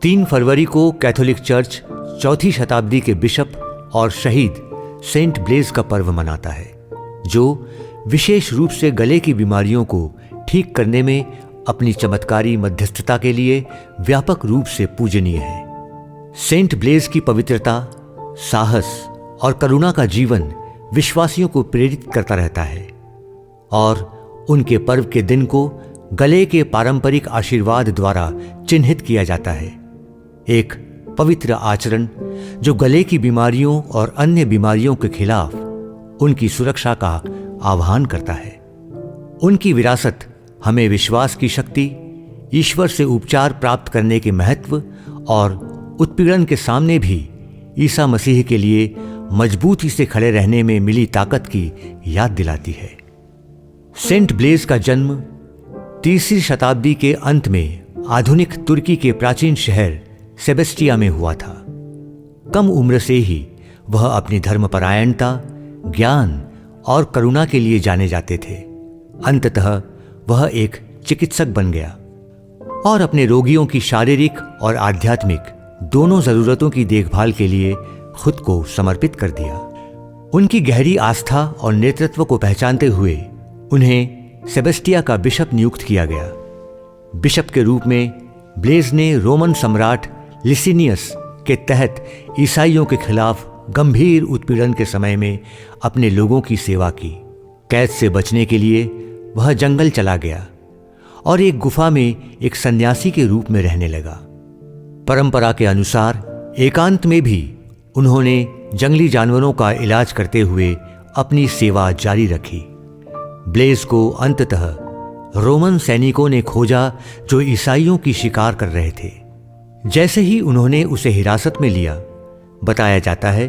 3 फरवरी को Catholic church चौथी शताब्दी के बिशप और शहीद सेंट ब्लेज का पर्व मनाता है, जो विशेष रूप से गले की बीमारियों को ठीक करने में अपनी चमत्कारी मध्यस्थता के लिए व्यापक रूप से पूजनीय है। सेंट ब्लेज की पवित्रता, साहस और करुणा का जीवन विश्वासियों को प्रेरित करता रहता है और उनके पर्व के दिन को गले के पारंपरिक आशीर्वाद द्वारा चिन्हित किया जाता है। एक पवित्र आचरण जो गले की बीमारियों और अन्य बीमारियों के खिलाफ उनकी सुरक्षा का आह्वान करता है। उनकी विरासत हमें विश्वास की शक्ति, ईश्वर से उपचार प्राप्त करने के महत्व और उत्पीड़न के सामने भी ईसा मसीह के लिए मजबूती से खड़े रहने में मिली ताकत की याद दिलाती है। सेंट ब्लेज का जन्म 3वीं शताब्दी के अंत में आधुनिक तुर्की के प्राचीन शहर सेबेस्टिया में हुआ था। कम उम्र से ही वह अपनी धर्मपरायणता, ज्ञान और करुणा के लिए जाने जाते थे। अंततः वह एक चिकित्सक बन गया और अपने रोगियों की शारीरिक और आध्यात्मिक दोनों जरूरतों की देखभाल के लिए खुद को समर्पित कर दिया। उनकी गहरी आस्था और नेतृत्व को पहचानते हुए उन्हें सेबेस्टिया का बिशप नियुक्त किया गया। बिशप के रूप में ब्लेज ने रोमन सम्राट लिसिनियस के तहत ईसाइयों के खिलाफ गंभीर उत्पीड़न के समय में अपने लोगों की सेवा की। कैद से बचने के लिए वह जंगल चला गया और एक गुफा में एक सन्यासी के रूप में रहने लगा। परंपरा के अनुसार एकांत में भी उन्होंने जंगली जानवरों का इलाज करते हुए अपनी सेवा जारी रखी। ब्लेज को अंततः रोमन सैनिकों ने खोजा जो ईसाइयों की शिकार कर रहे थे। जैसे ही उन्होंने उसे हिरासत में लिया, बताया जाता है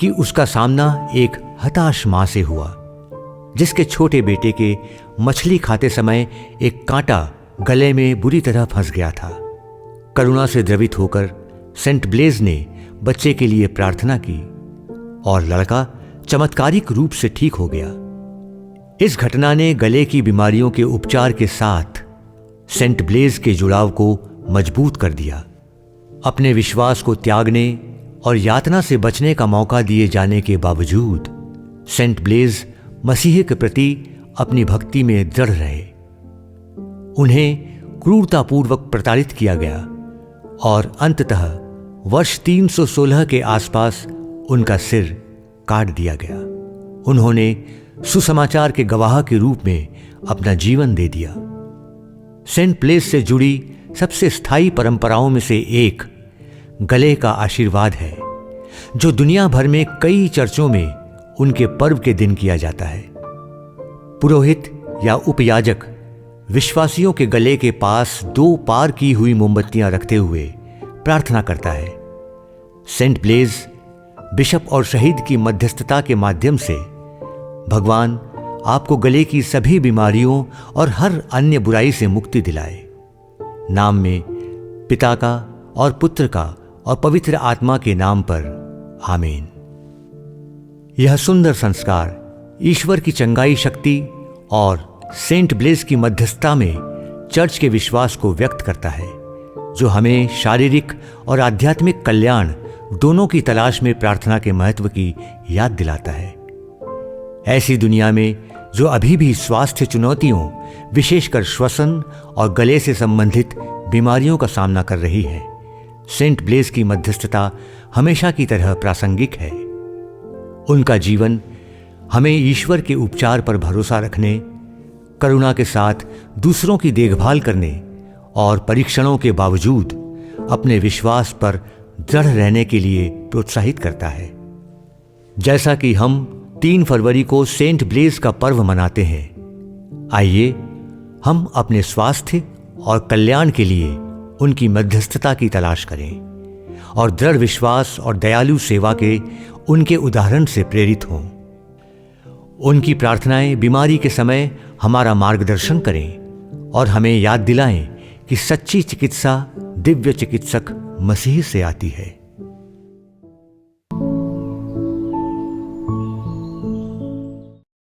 कि उसका सामना एक हताश मां से हुआ, जिसके छोटे बेटे के मछली खाते समय एक कांटा गले में बुरी तरह फंस गया था। करुणा से द्रवित होकर सेंट ब्लेज ने बच्चे के लिए प्रार्थना की और लड़का चमत्कारिक रूप से ठीक हो गया। इस घटना ने गले की बीमारियों के उपचार के साथ सेंट ब्लेज के जुड़ाव को मजबूत कर दिया। अपने विश्वास को त्यागने और यातना से बचने का मौका दिए जाने के बावजूद सेंट ब्लेज मसीह के प्रति अपनी भक्ति में दृढ़ रहे। उन्हें क्रूरतापूर्वक प्रताड़ित किया गया और अंततः वर्ष 316 के आसपास उनका सिर काट दिया गया। उन्होंने सुसमाचार के गवाह के रूप में अपना जीवन दे दिया। सेंट ब्लेज से जुड़ी सबसे स्थायी परंपराओं में से एक गले का आशीर्वाद है, जो दुनिया भर में कई चर्चों में उनके पर्व के दिन किया जाता है। पुरोहित या उपयाजक विश्वासियों के गले के पास 2 पार की हुई मोमबत्तियां रखते हुए प्रार्थना करता है। सेंट ब्लेज बिशप और शहीद की मध्यस्थता के माध्यम से भगवान आपको गले की सभी बीमारियों और हर अन्य बुराई से मुक्ति दिलाए। नाम में पिता का और पुत्र का और पवित्र आत्मा के नाम पर आमीन। यह सुंदर संस्कार ईश्वर की चंगाई शक्ति और सेंट ब्लेज की मध्यस्थता में चर्च के विश्वास को व्यक्त करता है, जो हमें शारीरिक और आध्यात्मिक कल्याण दोनों की तलाश में प्रार्थना के महत्व की याद दिलाता है। ऐसी दुनिया में जो अभी भी स्वास्थ्य चुनौतियों, विशेषकर श्वसन और गले से संबंधित बीमारियों का सामना कर रही है, सेंट ब्लेज की मध्यस्थता हमेशा की तरह प्रासंगिक है। उनका जीवन हमें ईश्वर के उपचार पर भरोसा रखने, करुणा के साथ दूसरों की देखभाल करने और परीक्षणों के बावजूद अपने विश्वास पर दृढ़ रहने के लिए प्रोत्साहित करता है। जैसा कि हम 3 फरवरी को सेंट ब्लेज का पर्व मनाते हैं, आइए हम अपने स्वास्थ्य और कल्याण के लिए उनकी मध्यस्थता की तलाश करें और दृढ़ विश्वास और दयालु सेवा के उनके उदाहरण से प्रेरित हों। उनकी प्रार्थनाएं बीमारी के समय हमारा मार्गदर्शन करें और हमें याद दिलाएं कि सच्ची चिकित्सा दिव्य चिकित्सक मसीह से आती है।